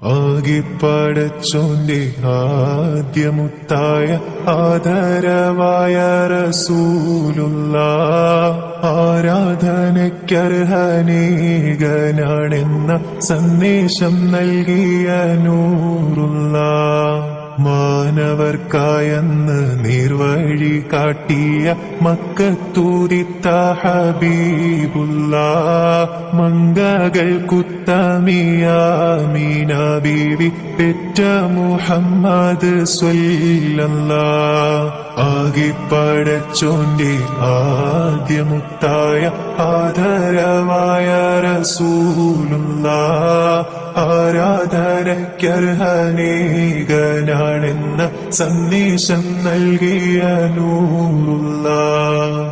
ആകെ പടച്ചോന്റെ ആദ്യമുത്തായ ആദരവായ റസൂലുള്ളാഹ് ആരാധനയ്ക്കർഹനേകനാണെന്ന സന്ദേശം നൽകിയ നൂറുള്ളാഹ് മാനവർക്കായെന്ന് നീർവഴി കാട്ടിയ മക്കത്തൂതിത്ത ഹബീബുള്ളാഹ് മംഗകൾ കുത്തമിയാമീന ബീവി പെറ്റ മുഹമ്മദ് സ്വല്ലല്ലാഹ് ആകെ പടച്ചോന്റെ ആദ്യമുത്തായ ആദരവായ റസൂലുള്ളാഹ് ആരാധനയ്ക്കർഹനേകനാണെന്ന സന്ദേശം നൽകിയ നൂറുള്ളാഹ്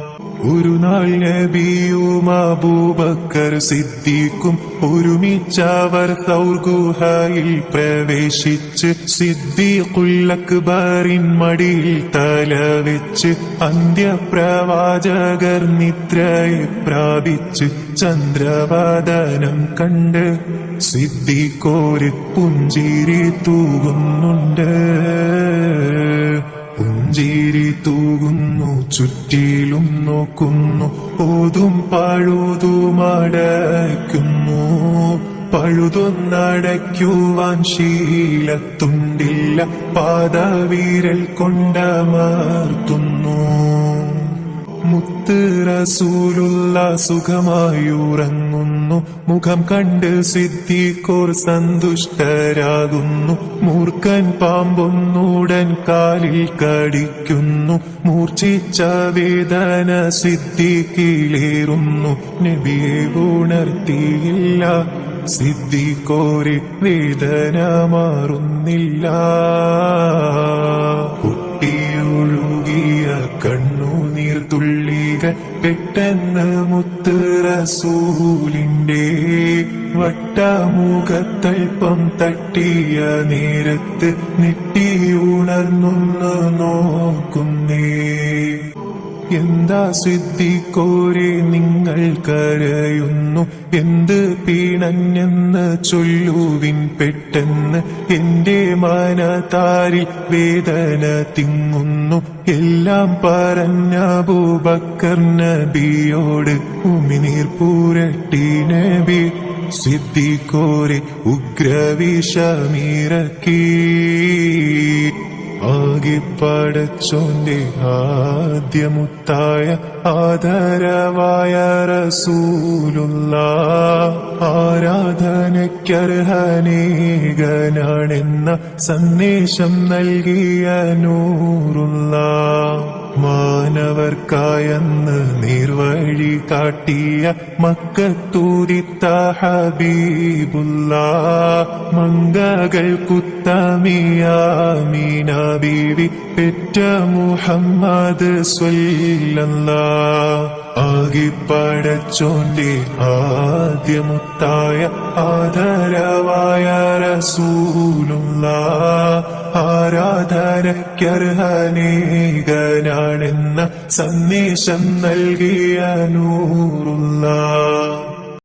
ഒരു നാൾ നബിയും അബൂബക്കർ സിദ്ദീഖും ഒരുമിച്ചവർ തൗർ ഗുഹയിൽ പ്രവേശിച്ച് സിദ്ദീഖുൽ അക്ബറിൻ മടിയിൽ തലവെച്ച് അന്ത്യപ്രവാചകർ നിദ്രയെ പ്രാപിച്ച് ചന്ദ്രവദനം കണ്ട് സിദ്ദീഖോര് പുഞ്ചിരി തൂകുന്നുണ്ട്. പുഞ്ചിരി തൂകുന്നു, ചുറ്റിലും നോക്കുന്നു, ഓതും പഴുതുമടയ്ക്കുന്നു. പഴുതൊന്നടയ്ക്കുവാൻ ശീലത്തുണ്ടില്ല, പാദവിരൽ കൊണ്ടമർത്തുന്നു. മുത്ത് റസൂലുള്ളാഹ് സുഖമായുറങ്ങുന്നു, മുഖം കണ്ട് സിദ്ദീഖോർ സന്തുഷ്ടരാകുന്നു. മൂർഖൻ പാമ്പൊന്നുടൻ കാലിൽ കടിക്കുന്നു, മൂർച്ഛിച്ച വേദന സിദ്ദീഖിലേറുന്നു. നബിയെ ഉണർത്തിയില്ല, സിദ്ദീഖോരെ വേദന മാറുന്നില്ല. പൊട്ടിയൊഴുകിയ കണ്ണുനീർ തുള്ളികൾ പെട്ടെന്ന് മുത്ത് റസൂലിന്റെ വട്ടമുഖത്തൽപ്പം തട്ടിയ നേരത്ത് നെട്ടിയുണർന്നൊന്ന് നോക്കുന്നേ. എന്താ സിദ്ദീഖോരെ നിങ്ങൾ കരയുന്നു, എന്ത് പീണഞ്ഞെന്ന് ചൊല്ലുവിൻ പെട്ടെന്ന്. എന്റെ മനതാരിൽ വേദന തിങ്ങുന്നു, എല്ലാം പറഞ്ഞ അബൂബക്കർ നബിയോട് ഉമിനീർ പൂരട്ടി നബി. സിദ്ദീഖോരെ ഉഗ്രവിഷമിറക്കി. ആകെ പടച്ചോന്റെ ആദ്യമുത്തായ ആദരവായ റസൂലുള്ളാഹ് ആരാധനയ്ക്കർഹനേകനാണെന്ന സന്ദേശം നൽകിയ നൂറുള്ളാഹ് മാനവർക്കായെന്ന് നീർവഴി കാട്ടിയ മക്കത്തൂതിത്ത ഹബീബുള്ളാഹ് മംഗകൾ കുത്തമിയാമീന ബീവി പെറ്റ മുഹമ്മദ് സ്വല്ലല്ലാഹ് ആകെ പടച്ചോന്റെ ആദ്യമുത്തായ ആദരവായ റസൂലുള്ളാഹ് ആരാധനയ്ക്കർഹനേകനാണെന്ന സന്ദേശം നൽകിയ നൂറുള്ളാഹ്